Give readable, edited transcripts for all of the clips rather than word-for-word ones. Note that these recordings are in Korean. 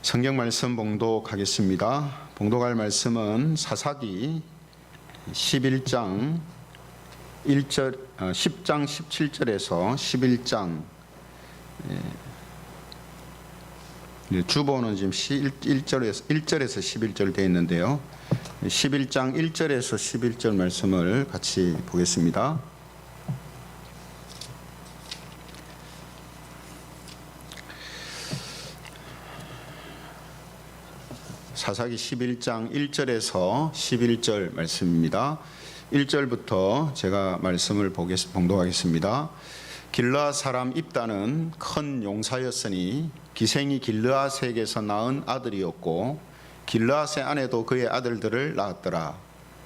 성경 말씀 봉독하겠습니다. 봉독할 말씀은 사사기 11장 10장 17절에서 11장 주보는 지금 1절에서 11절 되어 있는데요. 11장 1절에서 11절 말씀을 같이 보겠습니다. 사사기 11장 1절에서 11절 말씀입니다. 1절부터 제가 말씀을 봉독하겠습니다. 길르앗 사람 입다는 큰 용사였으니 기생이 길르앗에게서 낳은 아들이었고 길르앗의 아내도 그의 아들들을 낳았더라.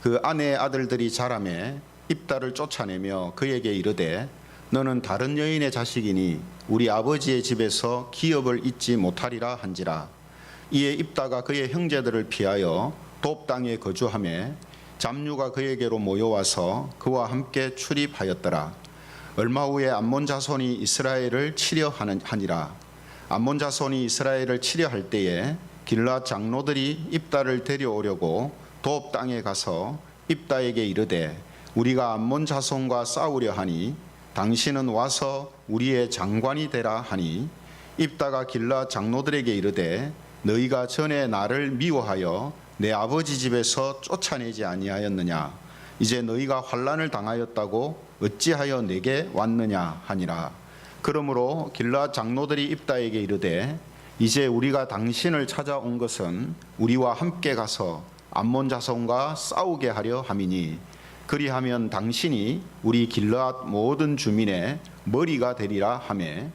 그 아내의 아들들이 자라매 입다를 쫓아내며 그에게 이르되 너는 다른 여인의 자식이니 우리 아버지의 집에서 기업을 잊지 못하리라 한지라. 이에 입다가 그의 형제들을 피하여 돕 땅에 거주하며 잡류가 그에게로 모여와서 그와 함께 출입하였더라. 얼마 후에 암몬 자손이 이스라엘을 치려 하니라. 암몬 자손이 이스라엘을 치려 할 때에 길르앗 장로들이 입다를 데려오려고 돕 땅에 가서 입다에게 이르되 우리가 암몬 자손과 싸우려 하니 당신은 와서 우리의 장관이 되라 하니 입다가 길르앗 장로들에게 이르되 너희가 전에 나를 미워하여 내 아버지 집에서 쫓아내지 아니하였느냐? 이제 너희가 환난을 당하였다고 어찌하여 내게 왔느냐 하니라. 그러므로 길르앗 장로들이 입다에게 이르되 이제 우리가 당신을 찾아온 것은 우리와 함께 가서 암몬 자손과 싸우게 하려 함이니 그리하면 당신이 우리 길르앗 모든 주민의 머리가 되리라 하매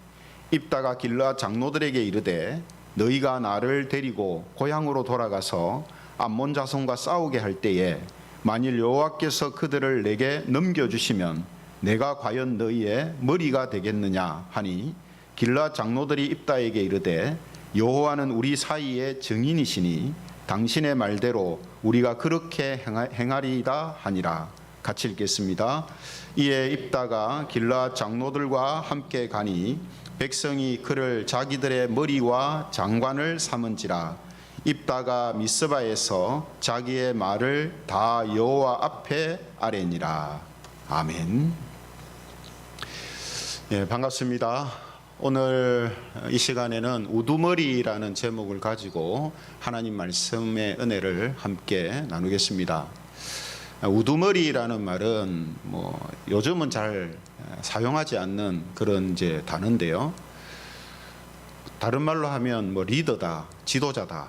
입다가 길르앗 장로들에게 이르되 너희가 나를 데리고 고향으로 돌아가서 암몬 자손과 싸우게 할 때에 만일 여호와께서 그들을 내게 넘겨주시면 내가 과연 너희의 머리가 되겠느냐 하니 길르앗 장로들이 입다에게 이르되 여호와는 우리 사이의 증인이시니 당신의 말대로 우리가 그렇게 행하리이다 하니라. 같이 읽겠습니다. 이에 입다가 길르앗 장로들과 함께 가니 백성이 그를 자기들의 머리와 장관을 삼은지라. 입다가 미스바에서 자기의 말을 다 여호와 앞에 아뢰니라. 아멘. 예, 반갑습니다. 오늘 이 시간에는 우두머리라는 제목을 가지고 하나님 말씀의 은혜를 함께 나누겠습니다. 우두머리라는 말은 요즘은 잘 사용하지 않는 그런 이제 단어인데요. 다른 말로 하면 리더다, 지도자다,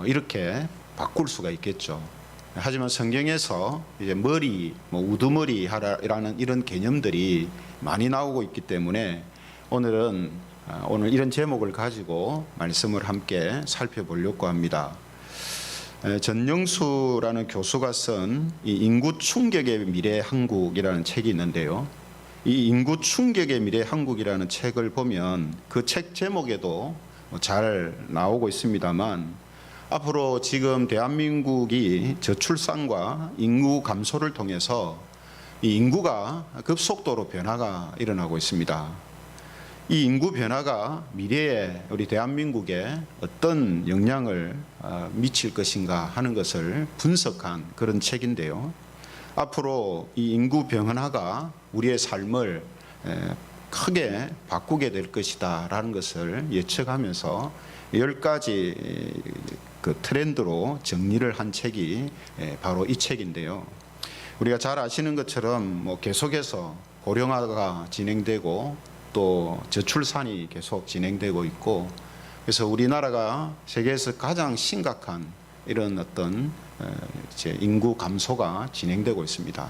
이렇게 바꿀 수가 있겠죠. 하지만 성경에서 이제 머리, 우두머리라는 이런 개념들이 많이 나오고 있기 때문에 오늘 이런 제목을 가지고 말씀을 함께 살펴보려고 합니다. 전영수라는 교수가 쓴 이 인구 충격의 미래 한국이라는 책이 있는데요. 이 인구 충격의 미래 한국이라는 책을 보면 그 책 제목에도 잘 나오고 있습니다만 앞으로 지금 대한민국이 저출산과 인구 감소를 통해서 이 인구가 급속도로 변화가 일어나고 있습니다. 이 인구 변화가 미래에 우리 대한민국에 어떤 영향을 미칠 것인가 하는 것을 분석한 그런 책인데요. 앞으로 이 인구 변화가 우리의 삶을 크게 바꾸게 될 것이다 라는 것을 예측하면서 10가지 그 트렌드로 정리를 한 책이 바로 이 책인데요. 우리가 잘 아시는 것처럼 계속해서 고령화가 진행되고 또 저출산이 계속 진행되고 있고, 그래서 우리나라가 세계에서 가장 심각한 이런 어떤 인구 감소가 진행되고 있습니다.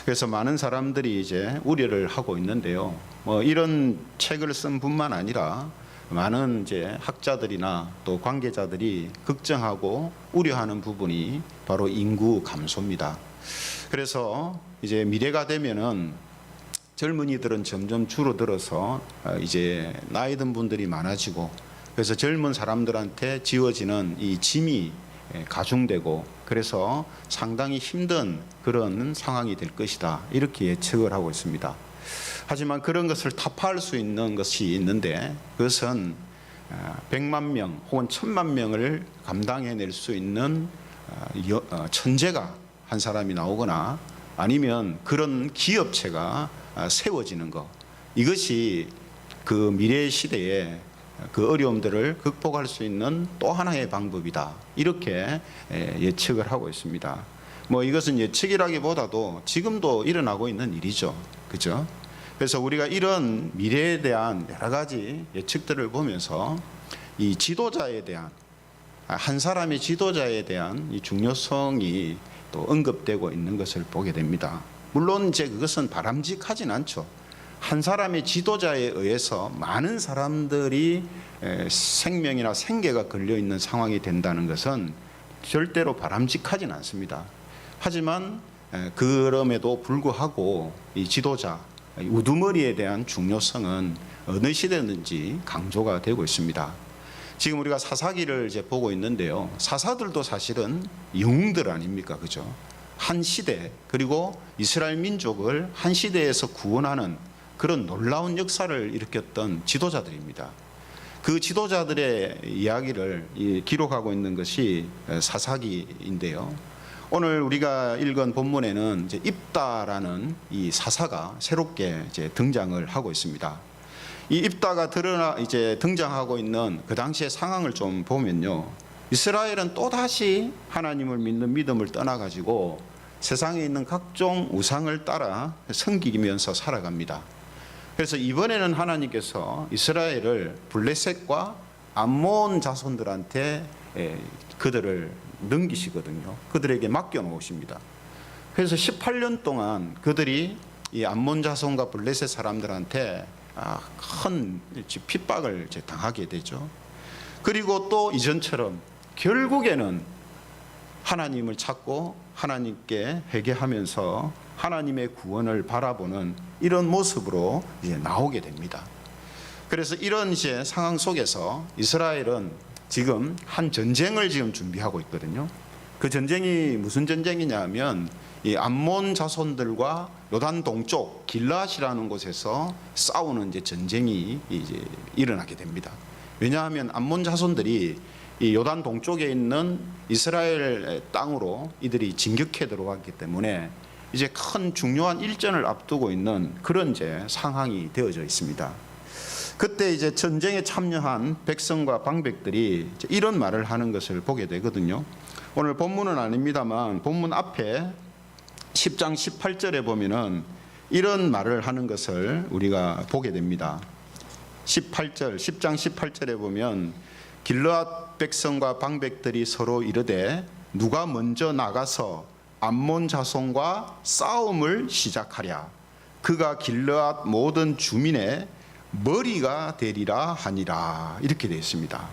그래서 많은 사람들이 이제 우려를 하고 있는데요. 이런 책을 쓴 뿐만 아니라 많은 이제 학자들이나 또 관계자들이 걱정하고 우려하는 부분이 바로 인구 감소입니다. 그래서 이제 미래가 되면은 젊은이들은 점점 줄어들어서 이제 나이 든 분들이 많아지고, 그래서 젊은 사람들한테 지워지는 이 짐이 가중되고, 그래서 상당히 힘든 그런 상황이 될 것이다, 이렇게 예측을 하고 있습니다. 하지만 그런 것을 타파할 수 있는 것이 있는데, 그것은 100만 명 혹은 1000만 명을 감당해낼 수 있는 천재가 한 사람이 나오거나 아니면 그런 기업체가 세워지는 것, 이것이 그 미래 시대에 그 어려움들을 극복할 수 있는 또 하나의 방법이다, 이렇게 예측을 하고 있습니다. 뭐 이것은 예측이라기보다도 지금도 일어나고 있는 일이죠, 그죠? 그래서 우리가 이런 미래에 대한 여러 가지 예측들을 보면서 이 지도자에 대한, 한 사람의 지도자에 대한 이 중요성이 또 언급되고 있는 것을 보게 됩니다. 물론 이제 그것은 바람직하진 않죠. 한 사람의 지도자에 의해서 많은 사람들이 생명이나 생계가 걸려 있는 상황이 된다는 것은 절대로 바람직하진 않습니다. 하지만 그럼에도 불구하고 이 지도자, 우두머리에 대한 중요성은 어느 시대든지 강조가 되고 있습니다. 지금 우리가 사사기를 이제 보고 있는데요. 사사들도 사실은 영웅들 아닙니까? 그죠? 한 시대, 그리고 이스라엘 민족을 한 시대에서 구원하는 그런 놀라운 역사를 일으켰던 지도자들입니다. 그 지도자들의 이야기를 기록하고 있는 것이 사사기인데요. 오늘 우리가 읽은 본문에는 이제 입다라는 이 사사가 새롭게 이제 등장을 하고 있습니다. 이 입다가 이제 등장하고 있는 그 당시의 상황을 좀 보면요, 이스라엘은 또 다시 하나님을 믿는 믿음을 떠나가지고 세상에 있는 각종 우상을 따라 섬기면서 살아갑니다. 그래서 이번에는 하나님께서 이스라엘을 블레셋과 암몬 자손들한테 그들을 넘기시거든요. 그들에게 맡겨놓으십니다. 그래서 18년 동안 그들이 이 암몬 자손과 블레셋 사람들한테 큰 핍박을 당하게 되죠. 그리고 또 이전처럼 결국에는 하나님을 찾고 하나님께 회개하면서 하나님의 구원을 바라보는 이런 모습으로 이제 나오게 됩니다. 그래서 이런 이제 상황 속에서 이스라엘은 지금 한 전쟁을 지금 준비하고 있거든요. 그 전쟁이 무슨 전쟁이냐 하면 이 암몬 자손들과 요단 동쪽 길앗이라는 곳에서 싸우는 이제 전쟁이 이제 일어나게 됩니다. 왜냐하면 암몬 자손들이 이 요단 동쪽에 있는 이스라엘 땅으로 이들이 진격해 들어왔기 때문에 이제 큰 중요한 일전을 앞두고 있는 그런 이제 상황이 되어져 있습니다. 그때 이제 전쟁에 참여한 백성과 방백들이 이런 말을 하는 것을 보게 되거든요. 오늘 본문은 아닙니다만 본문 앞에 10장 18절에 보면은 이런 말을 하는 것을 우리가 보게 됩니다. 10장 18절에 보면 길르앗 백성과 방백들이 서로 이르되 누가 먼저 나가서 암몬 자손과 싸움을 시작하랴. 그가 길르앗 모든 주민의 머리가 되리라 하니라. 이렇게 되어 있습니다.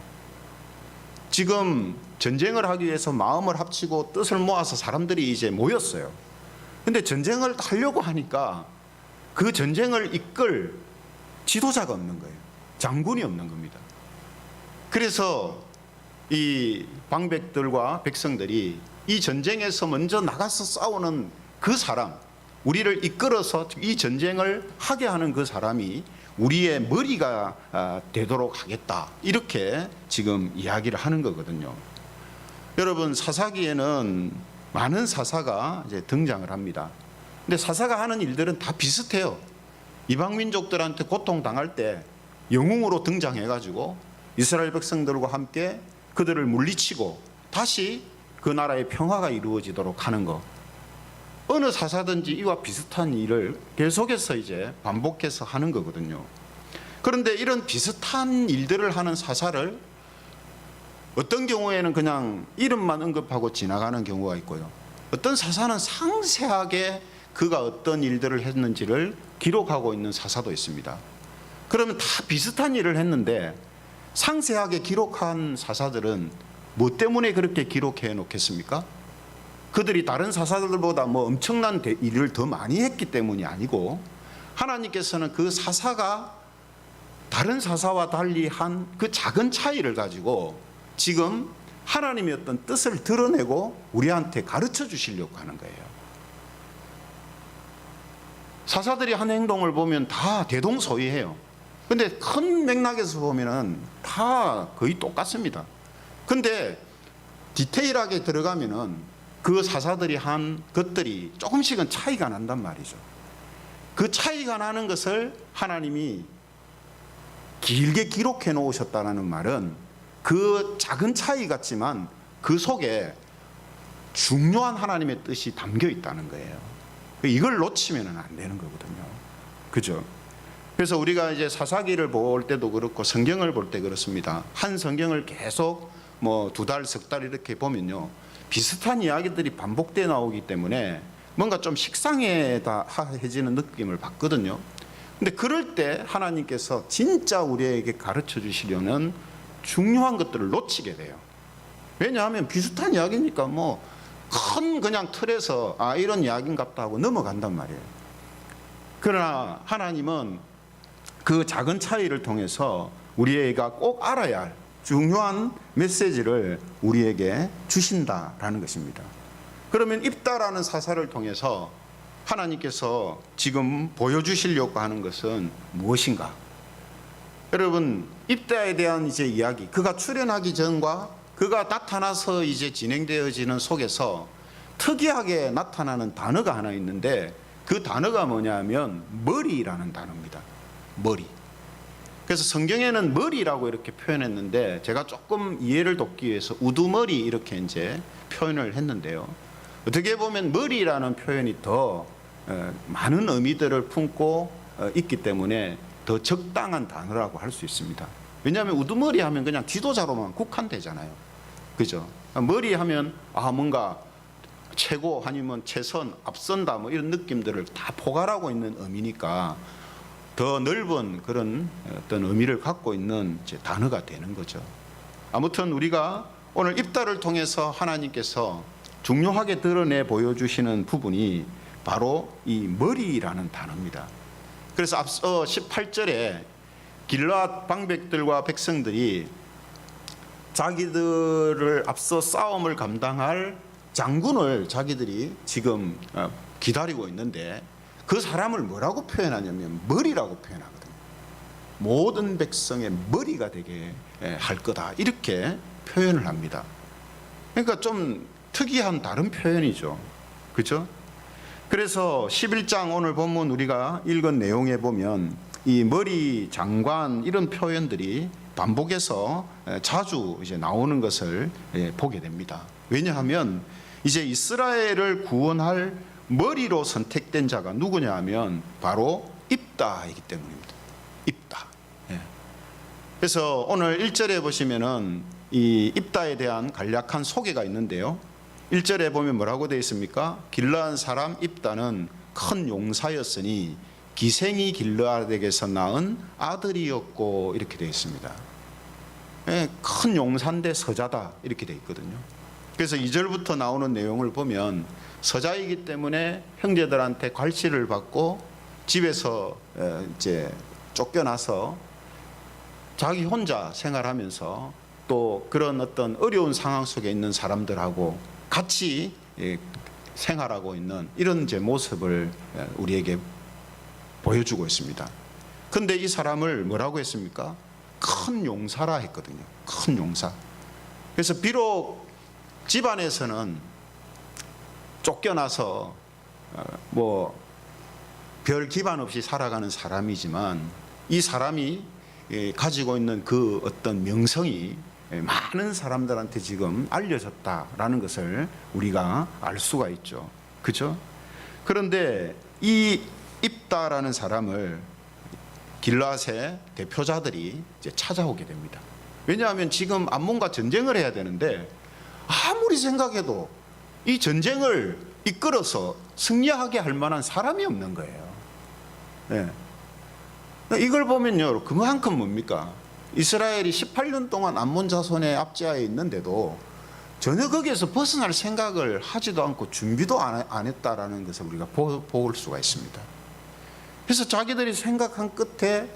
지금 전쟁을 하기 위해서 마음을 합치고 뜻을 모아서 사람들이 이제 모였어요. 근데 전쟁을 하려고 하니까 그 전쟁을 이끌 지도자가 없는 거예요. 장군이 없는 겁니다. 그래서 이 방백들과 백성들이 이 전쟁에서 먼저 나가서 싸우는 그 사람, 우리를 이끌어서 이 전쟁을 하게 하는 그 사람이 우리의 머리가 되도록 하겠다, 이렇게 지금 이야기를 하는 거거든요. 여러분, 사사기에는 많은 사사가 이제 등장을 합니다. 근데 사사가 하는 일들은 다 비슷해요. 이방 민족들한테 고통당할 때 영웅으로 등장해가지고 이스라엘 백성들과 함께 그들을 물리치고 다시 그 나라의 평화가 이루어지도록 하는 것. 어느 사사든지 이와 비슷한 일을 계속해서 이제 반복해서 하는 거거든요. 그런데 이런 비슷한 일들을 하는 사사를 어떤 경우에는 그냥 이름만 언급하고 지나가는 경우가 있고요. 어떤 사사는 상세하게 그가 어떤 일들을 했는지를 기록하고 있는 사사도 있습니다. 그러면 다 비슷한 일을 했는데 상세하게 기록한 사사들은 뭐 때문에 그렇게 기록해 놓겠습니까? 그들이 다른 사사들보다 뭐 엄청난 일을 더 많이 했기 때문이 아니고, 하나님께서는 그 사사가 다른 사사와 달리 한 그 작은 차이를 가지고 지금 하나님의 어떤 뜻을 드러내고 우리한테 가르쳐 주시려고 하는 거예요. 사사들이 한 행동을 보면 다 대동소이해요. 근데 큰 맥락에서 보면은 다 거의 똑같습니다. 근데 디테일하게 들어가면은 그 사사들이 한 것들이 조금씩은 차이가 난단 말이죠. 그 차이가 나는 것을 하나님이 길게 기록해 놓으셨다는 말은 그 작은 차이 같지만 그 속에 중요한 하나님의 뜻이 담겨 있다는 거예요. 이걸 놓치면 안 되는 거거든요. 그죠? 그래서 우리가 이제 사사기를 볼 때도 그렇고 성경을 볼 때 그렇습니다. 한 성경을 계속 뭐 2달, 3달 이렇게 보면요, 비슷한 이야기들이 반복돼 나오기 때문에 뭔가 좀 식상해지는 느낌을 받거든요. 근데 그럴 때 하나님께서 진짜 우리에게 가르쳐 주시려는 중요한 것들을 놓치게 돼요. 왜냐하면 비슷한 이야기니까 뭐 큰 그냥 틀에서 아 이런 이야기인갑다 하고 넘어간단 말이에요. 그러나 하나님은 그 작은 차이를 통해서 우리가 꼭 알아야 할 중요한 메시지를 우리에게 주신다라는 것입니다. 그러면 입다라는 사사를 통해서 하나님께서 지금 보여주시려고 하는 것은 무엇인가? 여러분, 입다에 대한 이제 이야기, 그가 출현하기 전과 그가 나타나서 이제 진행되어지는 속에서 특이하게 나타나는 단어가 하나 있는데 그 단어가 뭐냐면 머리라는 단어입니다. 머리. 그래서 성경에는 머리라고 이렇게 표현했는데 제가 조금 이해를 돕기 위해서 우두머리 이렇게 이제 표현을 했는데요. 어떻게 보면 머리라는 표현이 더 많은 의미들을 품고 있기 때문에 더 적당한 단어라고 할 수 있습니다. 왜냐하면 우두머리 하면 그냥 지도자로만 국한되잖아요. 그죠? 머리 하면 아 뭔가 최고 아니면 최선, 앞선다 뭐 이런 느낌들을 다 포괄하고 있는 의미니까 더 넓은 그런 어떤 의미를 갖고 있는 이제 단어가 되는 거죠. 아무튼 우리가 오늘 입다를 통해서 하나님께서 중요하게 드러내 보여주시는 부분이 바로 이 머리라는 단어입니다. 그래서 앞서 18절에 길르앗 방백들과 백성들이 자기들을 앞서 싸움을 감당할 장군을 자기들이 지금 기다리고 있는데 그 사람을 뭐라고 표현하냐면 머리라고 표현하거든요. 모든 백성의 머리가 되게 할 거다 이렇게 표현을 합니다. 그러니까 좀 특이한 다른 표현이죠. 그렇죠? 그래서 11장 오늘 본문 우리가 읽은 내용에 보면 이 머리, 장관 이런 표현들이 반복해서 자주 이제 나오는 것을 보게 됩니다. 왜냐하면 이제 이스라엘을 구원할 머리로 선택된 자가 누구냐 하면 바로 입다이기 때문입니다. 입다. 그래서 오늘 1절에 보시면은 이 입다에 대한 간략한 소개가 있는데요. 1절에 보면 뭐라고 되어 있습니까? 길르앗 사람 입다는 큰 용사였으니 기생이 길르앗에게서 낳은 아들이었고 이렇게 되어 있습니다. 큰 용사인데 서자다 이렇게 되어 있거든요. 그래서 2절부터 나오는 내용을 보면 서자이기 때문에 형제들한테 괄시를 받고 집에서 이제 쫓겨나서 자기 혼자 생활하면서 또 그런 어떤 어려운 상황 속에 있는 사람들하고 같이 생활하고 있는 이런 이제 모습을 우리에게 보여주고 있습니다. 근데 이 사람을 뭐라고 했습니까? 큰 용사라 했거든요. 큰 용사. 그래서 비록 집안에서는 쫓겨나서 뭐 별 기반 없이 살아가는 사람이지만 이 사람이 가지고 있는 그 어떤 명성이 많은 사람들한테 지금 알려졌다라는 것을 우리가 알 수가 있죠. 그렇죠? 그런데 이 입다라는 사람을 길르앗의 대표자들이 이제 찾아오게 됩니다. 왜냐하면 지금 암몬과 전쟁을 해야 되는데 아무리 생각해도 이 전쟁을 이끌어서 승리하게 할 만한 사람이 없는 거예요. 이걸 보면요, 그만큼 뭡니까? 이스라엘이 18년 동안 암몬 자손의 압제하에 있는데도 전혀 거기에서 벗어날 생각을 하지도 않고 준비도 안 했다라는 것을 우리가 볼 수가 있습니다. 그래서 자기들이 생각한 끝에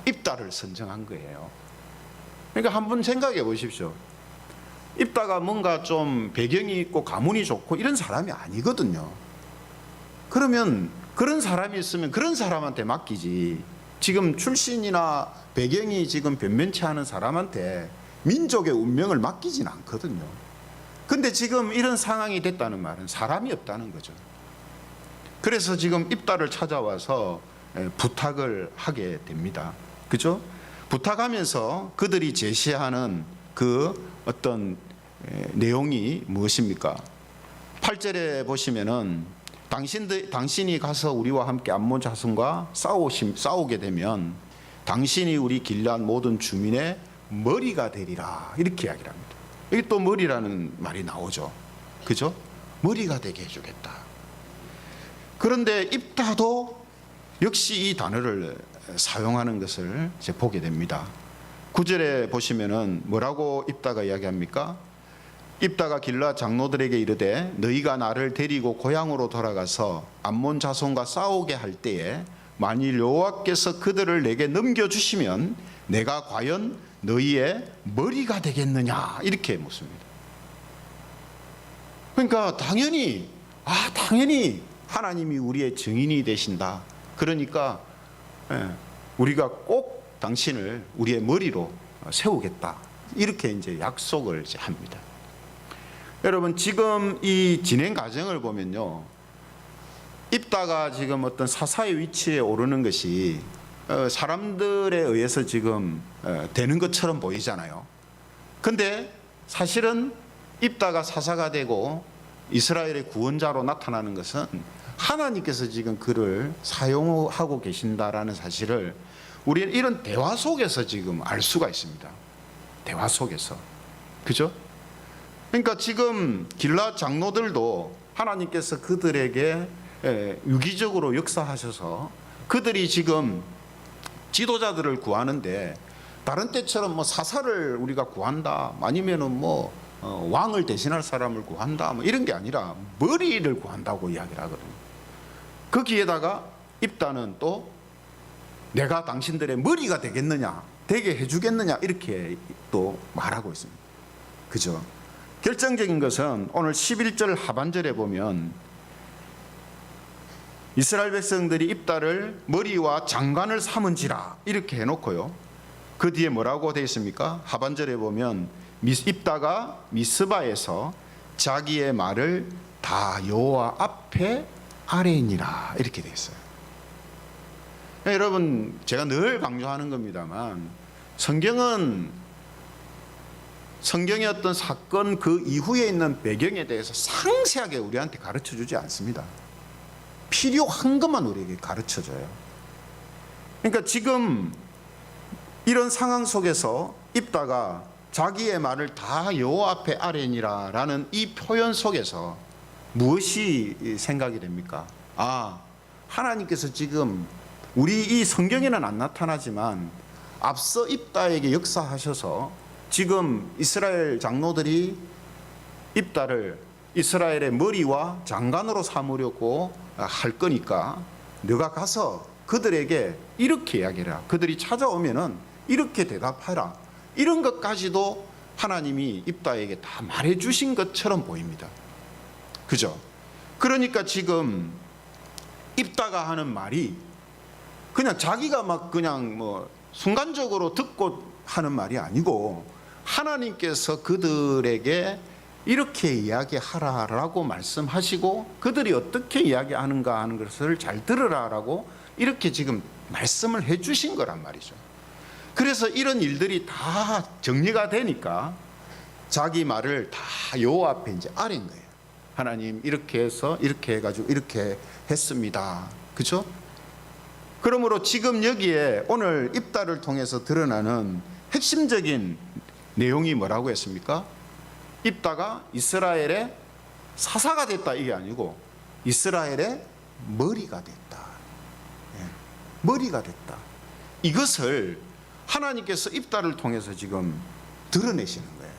입다를 선정한 거예요. 그러니까 한번 생각해 보십시오. 입다가 뭔가 좀 배경이 있고 가문이 좋고 이런 사람이 아니거든요. 그러면 그런 사람이 있으면 그런 사람한테 맡기지 지금 출신이나 배경이 지금 변변치 않은 사람한테 민족의 운명을 맡기진 않거든요. 근데 지금 이런 상황이 됐다는 말은 사람이 없다는 거죠. 그래서 지금 입다를 찾아와서 부탁을 하게 됩니다. 그죠? 부탁하면서 그들이 제시하는 그 어떤 내용이 무엇입니까? 8절에 보시면은 당신이 가서 우리와 함께 암몬 자손과 싸우게 되면 당신이 우리 길앗 모든 주민의 머리가 되리라, 이렇게 이야기를 합니다. 여기 또 머리라는 말이 나오죠. 그죠? 머리가 되게 해주겠다. 그런데 입다도 역시 이 단어를 사용하는 것을 이제 보게 됩니다. 9절에 보시면은 뭐라고 입다가 이야기합니까? 입다가 길앗 장로들에게 이르되 너희가 나를 데리고 고향으로 돌아가서 암몬 자손과 싸우게 할 때에 만일 여호와께서 그들을 내게 넘겨주시면 내가 과연 너희의 머리가 되겠느냐, 이렇게 묻습니다. 그러니까 당연히 하나님이 우리의 증인이 되신다. 그러니까 우리가 꼭 당신을 우리의 머리로 세우겠다, 이렇게 이제 약속을 이제 합니다. 여러분, 지금 이 진행 과정을 보면요, 입다가 지금 어떤 사사의 위치에 오르는 것이 사람들에 의해서 지금 되는 것처럼 보이잖아요. 근데 사실은 입다가 사사가 되고 이스라엘의 구원자로 나타나는 것은 하나님께서 지금 그를 사용하고 계신다라는 사실을 우리는 이런 대화 속에서 지금 알 수가 있습니다. 대화 속에서. 그죠? 그러니까 지금 길앗 장로들도 하나님께서 그들에게 유기적으로 역사하셔서 그들이 지금 지도자들을 구하는데, 다른 때처럼 뭐 사사를 우리가 구한다, 아니면은 뭐 왕을 대신할 사람을 구한다, 뭐 이런 게 아니라 머리를 구한다고 이야기를 하거든요. 거기에다가 입다는 또 내가 당신들의 머리가 되겠느냐, 되게 해주겠느냐, 이렇게 또 말하고 있습니다. 그죠? 결정적인 것은 오늘 11절 하반절에 보면 이스라엘 백성들이 입다를 머리와 장관을 삼은지라, 이렇게 해놓고요, 그 뒤에 뭐라고 되어 있습니까? 하반절에 보면 입다가 미스바에서 자기의 말을 다 여호와 앞에 아뢰니라, 이렇게 되어 있어요. 여러분, 제가 늘 강조하는 겁니다만 성경의 어떤 사건 그 이후에 있는 배경에 대해서 상세하게 우리한테 가르쳐 주지 않습니다. 필요한 것만 우리에게 가르쳐 줘요. 그러니까 지금 이런 상황 속에서 입다가 자기의 말을 다 여호와 앞에 아뢰니라라는 이 표현 속에서 무엇이 생각이 됩니까? 하나님께서 지금 우리 이 성경에는 안 나타나지만 앞서 입다에게 역사하셔서 지금 이스라엘 장로들이 입다를 이스라엘의 머리와 장관으로 삼으려고 할 거니까 너가 가서 그들에게 이렇게 이야기를 해라. 그들이 찾아오면은 이렇게 대답하라. 이런 것까지도 하나님이 입다에게 다 말해 주신 것처럼 보입니다. 그죠? 그러니까 지금 입다가 하는 말이 그냥 자기가 막 그냥 뭐 순간적으로 듣고 하는 말이 아니고 하나님께서 그들에게 이렇게 이야기하라라고 말씀하시고 그들이 어떻게 이야기하는가 하는 것을 잘 들으라라고 이렇게 지금 말씀을 해 주신 거란 말이죠. 그래서 이런 일들이 다 정리가 되니까 자기 말을 다 여호와 앞에 이제 아뢰는 거예요. 하나님 이렇게 해서 이렇게 해가지고 이렇게 했습니다. 그렇죠? 그러므로 지금 여기에 오늘 입다를 통해서 드러나는 핵심적인 내용이 뭐라고 했습니까? 입다가 이스라엘의 사사가 됐다 이게 아니고 이스라엘의 머리가 됐다. 머리가 됐다. 이것을 하나님께서 입다를 통해서 지금 드러내시는 거예요.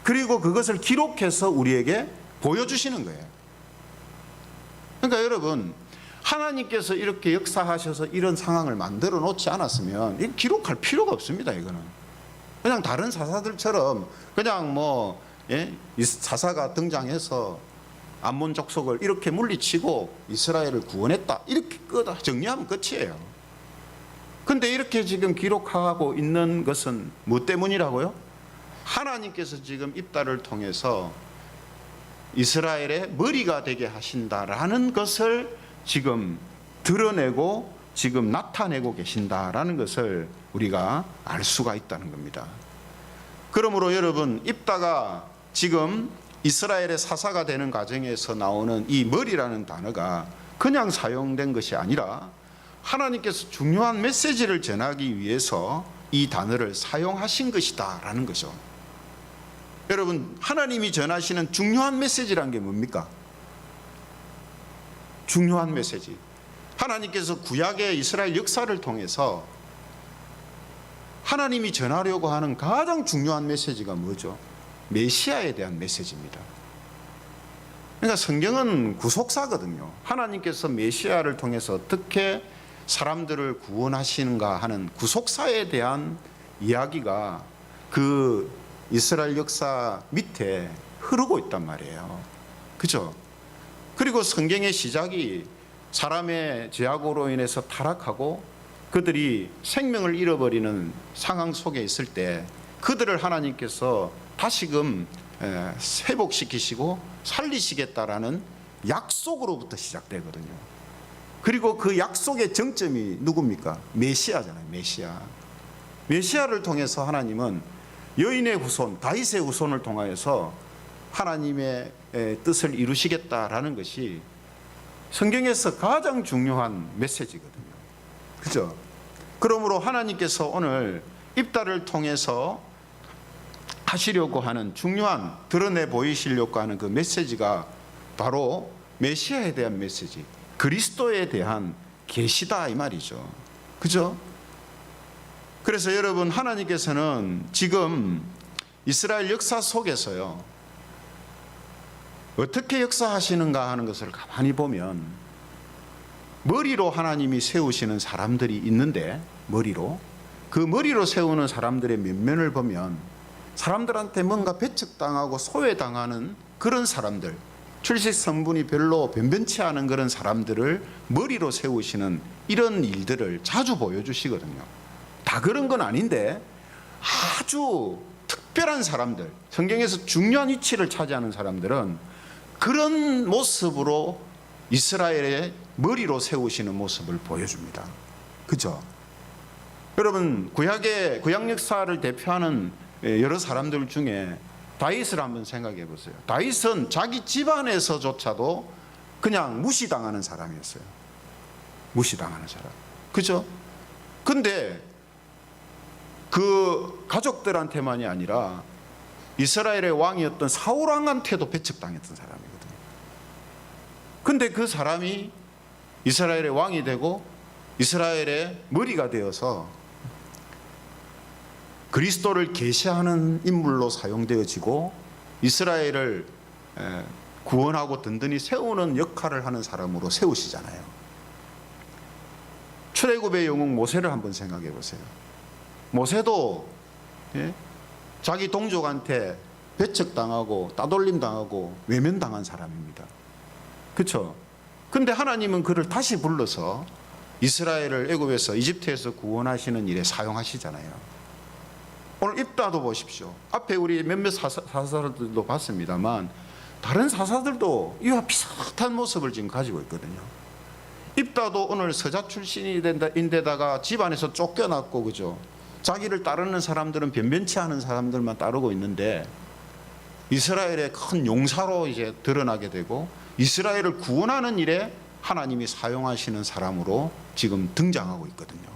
그리고 그것을 기록해서 우리에게 보여주시는 거예요. 그러니까 여러분, 하나님께서 이렇게 역사하셔서 이런 상황을 만들어 놓지 않았으면 기록할 필요가 없습니다. 이거는 그냥 다른 사사들처럼 그냥 뭐 사사가 등장해서 암몬 족속을 이렇게 물리치고 이스라엘을 구원했다 이렇게 정리하면 끝이에요. 근데 이렇게 지금 기록하고 있는 것은 뭐 때문이라고요? 하나님께서 지금 입다를 통해서 이스라엘의 머리가 되게 하신다라는 것을 지금 드러내고 지금 나타내고 계신다라는 것을 우리가 알 수가 있다는 겁니다. 그러므로 여러분, 입다가 지금 이스라엘의 사사가 되는 과정에서 나오는 이 머리라는 단어가 그냥 사용된 것이 아니라 하나님께서 중요한 메시지를 전하기 위해서 이 단어를 사용하신 것이다라는 거죠. 여러분, 하나님이 전하시는 중요한 메시지란 게 뭡니까? 중요한 메시지. 하나님께서 구약의 이스라엘 역사를 통해서 하나님이 전하려고 하는 가장 중요한 메시지가 뭐죠? 메시아에 대한 메시지입니다. 그러니까 성경은 구속사거든요. 하나님께서 메시아를 통해서 어떻게 사람들을 구원하시는가 하는 구속사에 대한 이야기가 그 이스라엘 역사 밑에 흐르고 있단 말이에요. 그죠? 그리고 성경의 시작이 사람의 죄악으로 인해서 타락하고 그들이 생명을 잃어버리는 상황 속에 있을 때 그들을 하나님께서 다시금 회복시키시고 살리시겠다라는 약속으로부터 시작되거든요. 그리고 그 약속의 정점이 누굽니까? 메시아잖아요. 메시아를 통해서 하나님은 여인의 후손, 다윗의 후손을 통하여서 하나님의 뜻을 이루시겠다라는 것이 성경에서 가장 중요한 메시지거든요. 그죠? 그러므로 하나님께서 오늘 입다를 통해서 하시려고 하는 중요한, 드러내 보이시려고 하는 그 메시지가 바로 메시아에 대한 메시지, 그리스도에 대한 계시다 이 말이죠. 그죠? 그래서 여러분, 하나님께서는 지금 이스라엘 역사 속에서요, 어떻게 역사하시는가 하는 것을 가만히 보면 머리로 하나님이 세우시는 사람들이 있는데, 그 머리로 세우는 사람들의 면면을 보면 사람들한테 뭔가 배척당하고 소외당하는 그런 사람들, 출식 성분이 별로 변변치 않은 그런 사람들을 머리로 세우시는 이런 일들을 자주 보여주시거든요. 다 그런 건 아닌데 아주 특별한 사람들, 성경에서 중요한 위치를 차지하는 사람들은 그런 모습으로 이스라엘의 머리로 세우시는 모습을 보여줍니다. 그죠? 여러분, 구약 역사를 대표하는 여러 사람들 중에 다윗을 한번 생각해 보세요. 다윗은 자기 집안에서조차도 그냥 무시당하는 사람이었어요. 무시당하는 사람. 그죠? 근데 그 가족들한테만이 아니라 이스라엘의 왕이었던 사울 왕한테도 배척당했던 사람이거든요. 근데 그 사람이 이스라엘의 왕이 되고 이스라엘의 머리가 되어서 그리스도를 계시하는 인물로 사용되어지고 이스라엘을 구원하고 든든히 세우는 역할을 하는 사람으로 세우시잖아요. 출애굽의 영웅 모세를 한번 생각해 보세요. 모세도 자기 동족한테 배척당하고 따돌림당하고 외면당한 사람입니다. 그렇죠? 근데 하나님은 그를 다시 불러서 이스라엘을 애굽에서, 이집트에서 구원하시는 일에 사용하시잖아요. 오늘 입다도 보십시오. 앞에 우리 몇몇 사사들도 봤습니다만 다른 사사들도 이와 비슷한 모습을 지금 가지고 있거든요. 입다도 오늘 서자 출신인데다가 집안에서 쫓겨났고, 그죠? 자기를 따르는 사람들은 변변치 않은 사람들만 따르고 있는데 이스라엘의 큰 용사로 이제 드러나게 되고 이스라엘을 구원하는 일에 하나님이 사용하시는 사람으로 지금 등장하고 있거든요.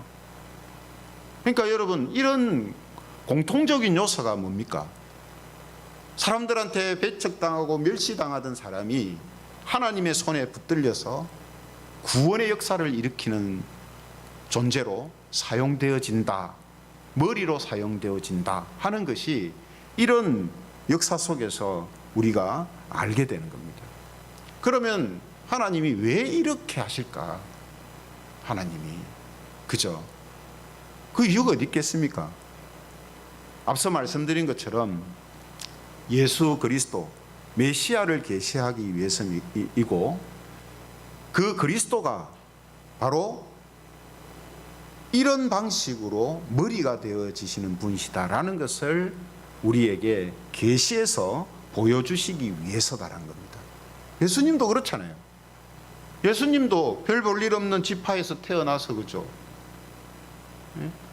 그러니까 여러분, 이런 공통적인 요소가 뭡니까? 사람들한테 배척당하고 멸시당하던 사람이 하나님의 손에 붙들려서 구원의 역사를 일으키는 존재로 사용되어진다, 머리로 사용되어진다 하는 것이 이런 역사 속에서 우리가 알게 되는 겁니다. 그러면 하나님이 왜 이렇게 하실까? 하나님이, 그죠? 그 이유가 어디 있겠습니까? 앞서 말씀드린 것처럼 예수 그리스도 메시아를 계시하기 위해서이고, 그 그리스도가 바로 이런 방식으로 머리가 되어지시는 분이시다라는 것을 우리에게 계시해서 보여주시기 위해서다라는 겁니다. 예수님도 그렇잖아요. 예수님도 별 볼 일 없는 지파에서 태어나서 그죠?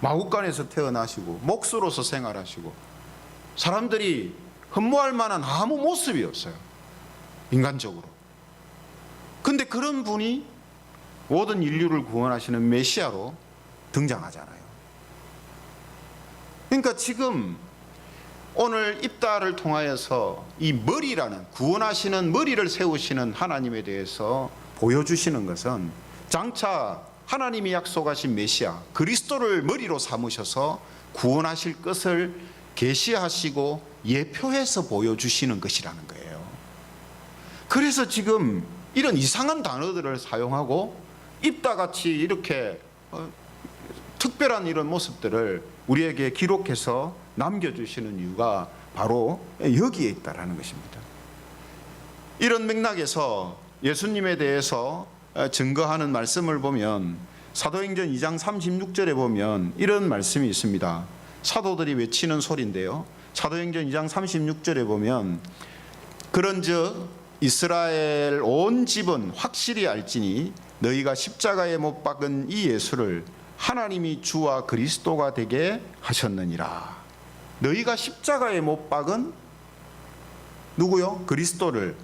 마구간에서 태어나시고 목수로서 생활하시고 사람들이 흠모할 만한 아무 모습이 없어요. 인간적으로. 근데 그런 분이 모든 인류를 구원하시는 메시아로 등장하잖아요. 그러니까 지금 오늘 입다를 통하여서 이 머리라는 구원하시는 머리를 세우시는 하나님에 대해서 보여주시는 것은 장차 하나님이 약속하신 메시아 그리스도를 머리로 삼으셔서 구원하실 것을 계시하시고 예표해서 보여주시는 것이라는 거예요. 그래서 지금 이런 이상한 단어들을 사용하고 입다같이 이렇게 특별한 이런 모습들을 우리에게 기록해서 남겨주시는 이유가 바로 여기에 있다라는 것입니다. 이런 맥락에서 예수님에 대해서 증거하는 말씀을 보면 사도행전 2장 36절에 보면 이런 말씀이 있습니다. 사도들이 외치는 소리인데요. 사도행전 2장 36절에 보면 그런즉 이스라엘 온 집은 확실히 알지니 너희가 십자가에 못 박은 이 예수를 하나님이 주와 그리스도가 되게 하셨느니라. 너희가 십자가에 못 박은 누구요? 그리스도를,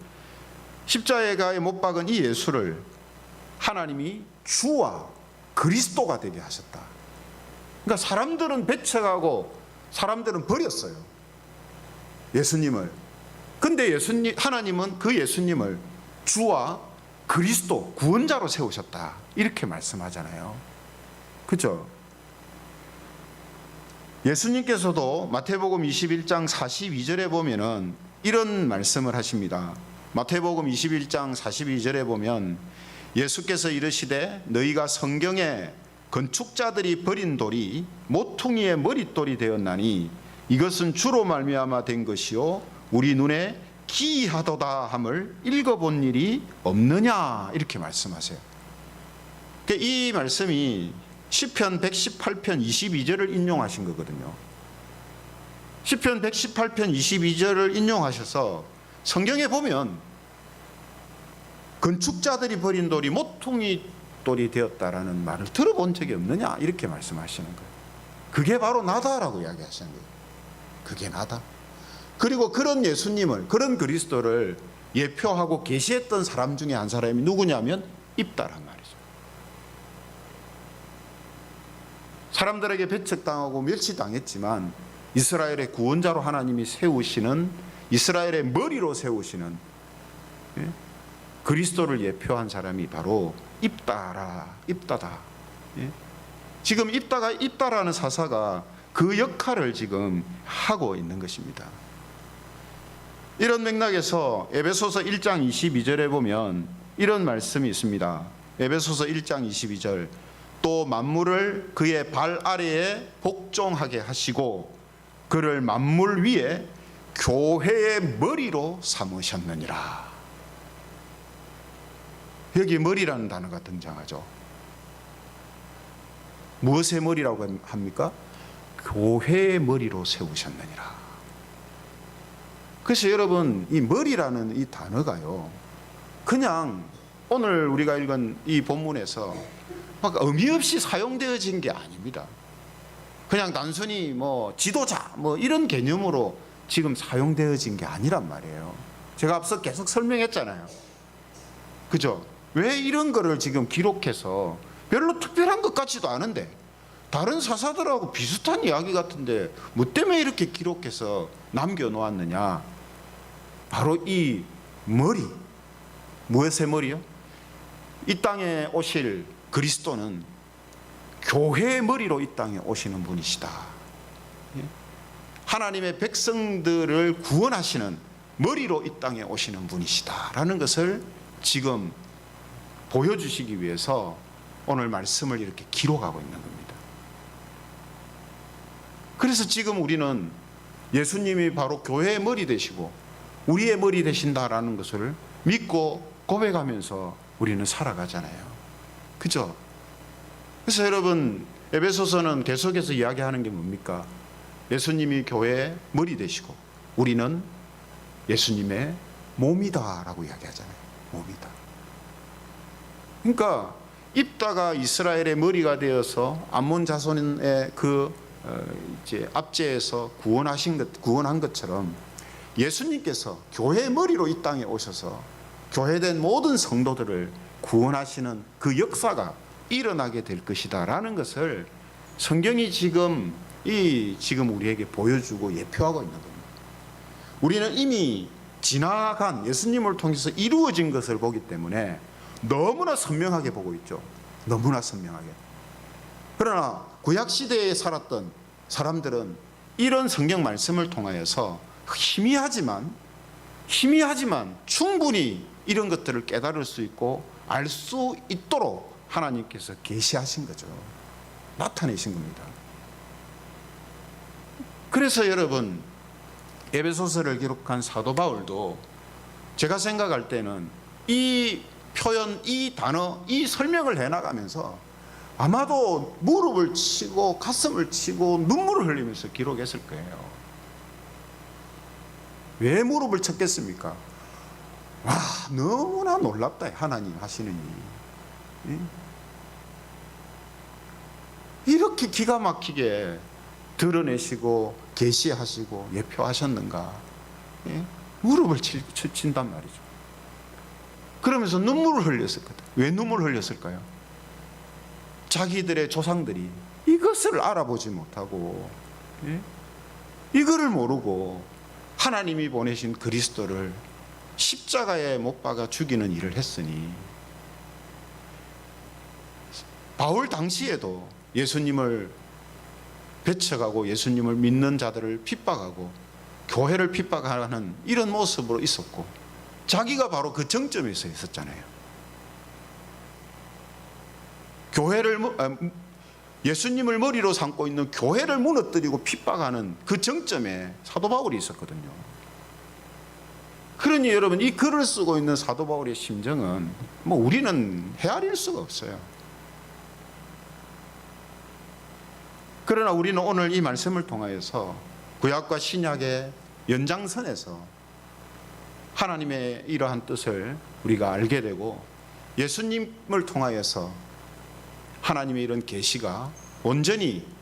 십자가에 못 박은 이 예수를 하나님이 주와 그리스도가 되게 하셨다. 그러니까 사람들은 배척하고 사람들은 버렸어요, 예수님을. 근데 하나님은 그 예수님을 주와 그리스도, 구원자로 세우셨다, 이렇게 말씀하잖아요. 그죠? 예수님께서도 마태복음 21장 42절에 보면은 이런 말씀을 하십니다. 마태복음 21장 42절에 보면 예수께서 이르시되 너희가 성경에 건축자들이 버린 돌이 모퉁이의 머릿돌이 되었나니 이것은 주로 말미암아 된 것이요 우리 눈에 기이하도다 함을 읽어본 일이 없느냐, 이렇게 말씀하세요. 이 말씀이 시편 118편 22절을 인용하신 거거든요. 시편 118편 22절을 인용하셔서 성경에 보면 건축자들이 버린 돌이 모퉁이 돌이 되었다라는 말을 들어본 적이 없느냐, 이렇게 말씀하시는 거예요. 그게 바로 나다라고 이야기하시는 거예요. 그게 나다. 그리고 그런 예수님을, 그런 그리스도를 예표하고 계시했던 사람 중에 한 사람이 누구냐면 입다란 말이죠. 사람들에게 배척당하고 멸시당했지만 이스라엘의 구원자로 하나님이 세우시는, 이스라엘의 머리로 세우시는 그리스도를 예표한 사람이 바로 입다다. 지금 입다라는 사사가 그 역할을 지금 하고 있는 것입니다. 이런 맥락에서 에베소서 1장 22절에 보면 이런 말씀이 있습니다. 에베소서 1장 22절, 또 만물을 그의 발 아래에 복종하게 하시고 그를 만물 위에 교회의 머리로 삼으셨느니라. 여기 머리라는 단어가 등장하죠. 무엇의 머리라고 합니까? 교회의 머리로 세우셨느니라. 그래서 여러분, 이 머리라는 이 단어가요, 그냥 오늘 우리가 읽은 이 본문에서 막 의미 없이 사용되어진 게 아닙니다. 그냥 단순히 지도자 이런 개념으로 지금 사용되어진 게 아니란 말이에요. 제가 앞서 계속 설명했잖아요. 그죠? 왜 이런 거를 지금 기록해서, 별로 특별한 것 같지도 않은데 다른 사사들하고 비슷한 이야기 같은데 뭐 때문에 이렇게 기록해서 남겨놓았느냐? 바로 이 머리, 무엇의 머리요? 이 땅에 오실 그리스도는 교회의 머리로 이 땅에 오시는 분이시다. 하나님의 백성들을 구원하시는 머리로 이 땅에 오시는 분이시다라는 것을 지금 보여주시기 위해서 오늘 말씀을 이렇게 기록하고 있는 겁니다. 그래서 지금 우리는 예수님이 바로 교회의 머리 되시고 우리의 머리 되신다라는 것을 믿고 고백하면서 우리는 살아가잖아요. 그죠? 그래서 여러분, 에베소서는 계속해서 이야기하는 게 뭡니까? 예수님이 교회의 머리 되시고 우리는 예수님의 몸이다라고 이야기하잖아요. 몸이다. 그러니까 입다가 이스라엘의 머리가 되어서 암몬 자손의 이제 압제에서 구원한 것처럼 예수님께서 교회의 머리로 이 땅에 오셔서 교회된 모든 성도들을 구원하시는 그 역사가 일어나게 될 것이다라는 것을 성경이 지금 우리에게 보여주고 예표하고 있는 겁니다. 우리는 이미 지나간 예수님을 통해서 이루어진 것을 보기 때문에 너무나 선명하게 보고 있죠. 너무나 선명하게. 그러나 구약 시대에 살았던 사람들은 이런 성경 말씀을 통하여서 희미하지만 충분히 이런 것들을 깨달을 수 있고 알 수 있도록 하나님께서 계시하신 거죠. 나타내신 겁니다. 그래서 여러분, 에베소서를 기록한 사도 바울도 제가 생각할 때는 이 표현, 이 단어, 이 설명을 해나가면서 아마도 무릎을 치고 가슴을 치고 눈물을 흘리면서 기록했을 거예요. 왜 무릎을 쳤겠습니까? 와, 너무나 놀랍다, 하나님 하시는 일이. 이렇게 기가 막히게 드러내시고 계시하시고 예표하셨는가? 무릎을 친단 말이죠. 그러면서 눈물을 흘렸었거든. 왜 눈물을 흘렸을까요? 자기들의 조상들이 이것을 알아보지 못하고 이거를 모르고 하나님이 보내신 그리스도를 십자가에 못 박아 죽이는 일을 했으니, 바울 당시에도 예수님을 배척하고 예수님을 믿는 자들을 핍박하고 교회를 핍박하는 이런 모습으로 있었고, 자기가 바로 그 정점에 서 있었잖아요. 예수님을 머리로 삼고 있는 교회를 무너뜨리고 핍박하는 그 정점에 사도 바울이 있었거든요. 그러니 여러분, 이 글을 쓰고 있는 사도 바울의 심정은 우리는 헤아릴 수가 없어요. 그러나 우리는 오늘 이 말씀을 통하여서 구약과 신약의 연장선에서 하나님의 이러한 뜻을 우리가 알게 되고, 예수님을 통하여서 하나님의 이런 계시가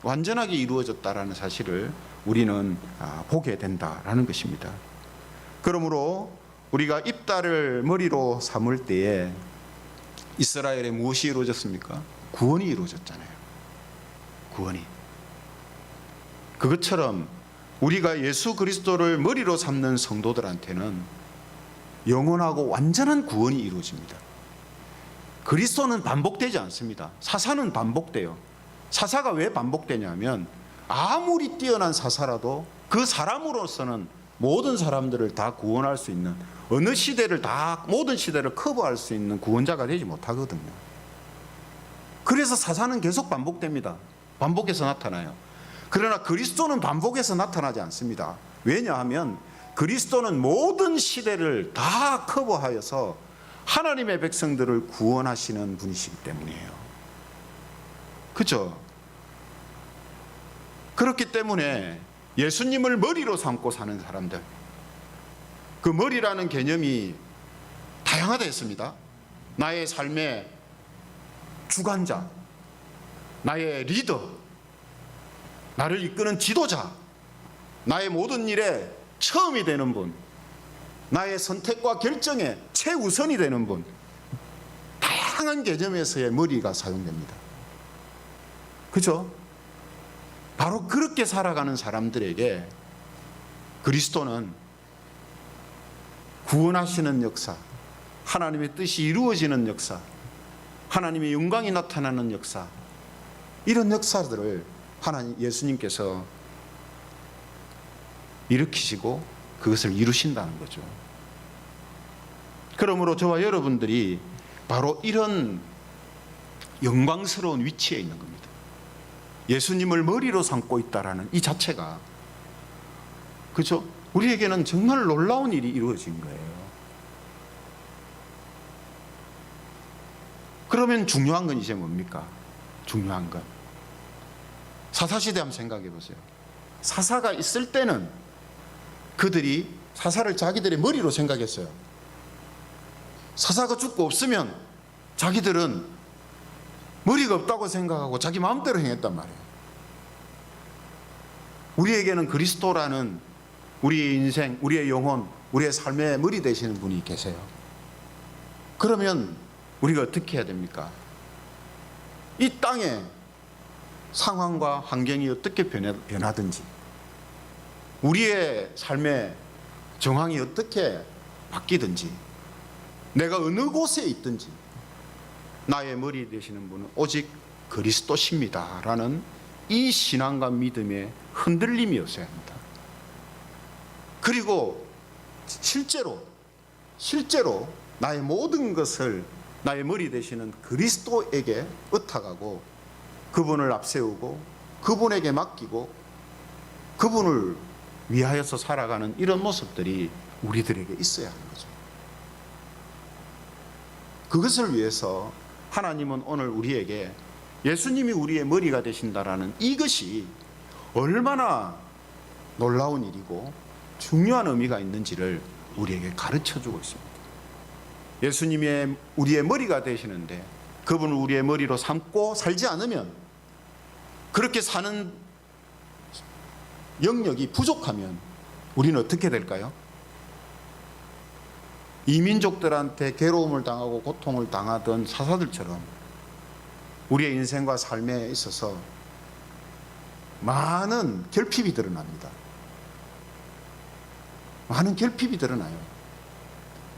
완전하게 이루어졌다라는 사실을 우리는 보게 된다라는 것입니다. 그러므로 우리가 입다를 머리로 삼을 때에 이스라엘에 무엇이 이루어졌습니까? 구원이 이루어졌잖아요. 구원이. 그것처럼 우리가 예수 그리스도를 머리로 삼는 성도들한테는 영원하고 완전한 구원이 이루어집니다. 그리스도는 반복되지 않습니다. 사사는 반복돼요. 사사가 왜 반복되냐면, 아무리 뛰어난 사사라도 그 사람으로서는 모든 사람들을 다 구원할 수 있는, 어느 시대를 모든 시대를 커버할 수 있는 구원자가 되지 못하거든요. 그래서 사사는 계속 반복됩니다. 반복해서 나타나요. 그러나 그리스도는 반복해서 나타나지 않습니다. 왜냐하면 그리스도는 모든 시대를 다 커버하여서 하나님의 백성들을 구원하시는 분이시기 때문이에요. 그렇죠? 그렇기 때문에 예수님을 머리로 삼고 사는 사람들, 그 머리라는 개념이 다양하다 했습니다. 나의 삶의 주관자, 나의 리더, 나를 이끄는 지도자, 나의 모든 일에 처음이 되는 분, 나의 선택과 결정에 최우선이 되는 분, 다양한 개념에서의 머리가 사용됩니다. 그죠? 바로 그렇게 살아가는 사람들에게 그리스도는 구원하시는 역사, 하나님의 뜻이 이루어지는 역사, 하나님의 영광이 나타나는 역사, 이런 역사들을 예수님께서 일으키시고 그것을 이루신다는 거죠. 그러므로 저와 여러분들이 바로 이런 영광스러운 위치에 있는 겁니다. 예수님을 머리로 삼고 있다라는 이 자체가, 그렇죠? 우리에게는 정말 놀라운 일이 이루어진 거예요. 그러면 중요한 건 이제 뭡니까? 중요한 건 사사시대 한번 생각해 보세요. 사사가 있을 때는 그들이 사사를 자기들의 머리로 생각했어요. 사사가 죽고 없으면 자기들은 머리가 없다고 생각하고 자기 마음대로 행했단 말이에요. 우리에게는 그리스도라는 우리의 인생, 우리의 영혼, 우리의 삶의 머리 되시는 분이 계세요. 그러면 우리가 어떻게 해야 됩니까? 이 땅의 상황과 환경이 어떻게 변하든지, 우리의 삶의 정황이 어떻게 바뀌든지, 내가 어느 곳에 있든지 나의 머리 되시는 분은 오직 그리스도십니다 라는 이 신앙과 믿음의 흔들림이 없어야 합니다. 그리고 실제로 나의 모든 것을 나의 머리 되시는 그리스도에게 의탁하고 그분을 앞세우고 그분에게 맡기고 그분을 위하여서 살아가는 이런 모습들이 우리들에게 있어야 하는 거죠. 그것을 위해서 하나님은 오늘 우리에게 예수님이 우리의 머리가 되신다라는 이것이 얼마나 놀라운 일이고 중요한 의미가 있는지를 우리에게 가르쳐주고 있습니다. 예수님이 우리의 머리가 되시는데 그분을 우리의 머리로 삼고 살지 않으면, 그렇게 사는 영역이 부족하면 우리는 어떻게 될까요? 이민족들한테 괴로움을 당하고 고통을 당하던 사사들처럼 우리의 인생과 삶에 있어서 많은 결핍이 드러납니다. 많은 결핍이 드러나요.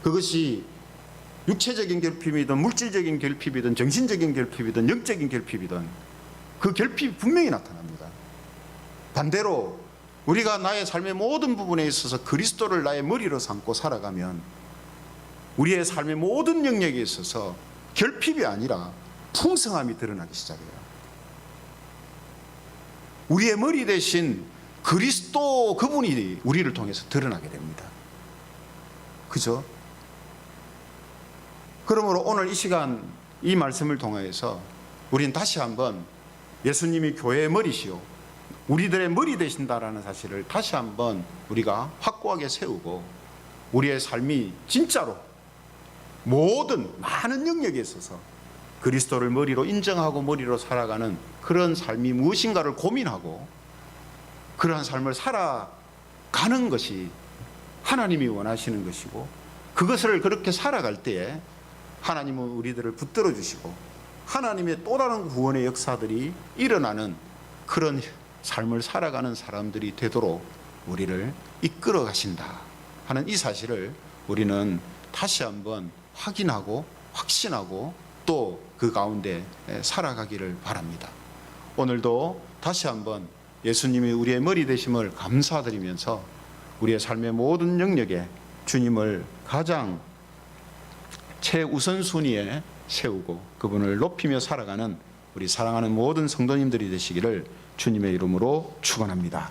그것이 육체적인 결핍이든 물질적인 결핍이든 정신적인 결핍이든 영적인 결핍이든 그 결핍이 분명히 나타납니다. 반대로 우리가 나의 삶의 모든 부분에 있어서 그리스도를 나의 머리로 삼고 살아가면 우리의 삶의 모든 영역에 있어서 결핍이 아니라 풍성함이 드러나기 시작해요. 우리의 머리 대신 그리스도 그분이 우리를 통해서 드러나게 됩니다. 그죠? 그러므로 오늘 이 시간 이 말씀을 통해서 우리는 다시 한번 예수님이 교회의 머리시오, 우리들의 머리 되신다라는 사실을 다시 한번 우리가 확고하게 세우고 우리의 삶이 진짜로 모든 많은 영역에 있어서 그리스도를 머리로 인정하고 머리로 살아가는 그런 삶이 무엇인가를 고민하고 그러한 삶을 살아가는 것이 하나님이 원하시는 것이고, 그것을 그렇게 살아갈 때에 하나님은 우리들을 붙들어 주시고 하나님의 또 다른 구원의 역사들이 일어나는 그런 삶을 살아가는 사람들이 되도록 우리를 이끌어 가신다 하는 이 사실을 우리는 다시 한번 확인하고 확신하고 또 그 가운데 살아가기를 바랍니다. 오늘도 다시 한번 예수님이 우리의 머리 되심을 감사드리면서 우리의 삶의 모든 영역에 주님을 가장 최우선순위에 세우고 그분을 높이며 살아가는 우리 사랑하는 모든 성도님들이 되시기를 주님의 이름으로 축원합니다.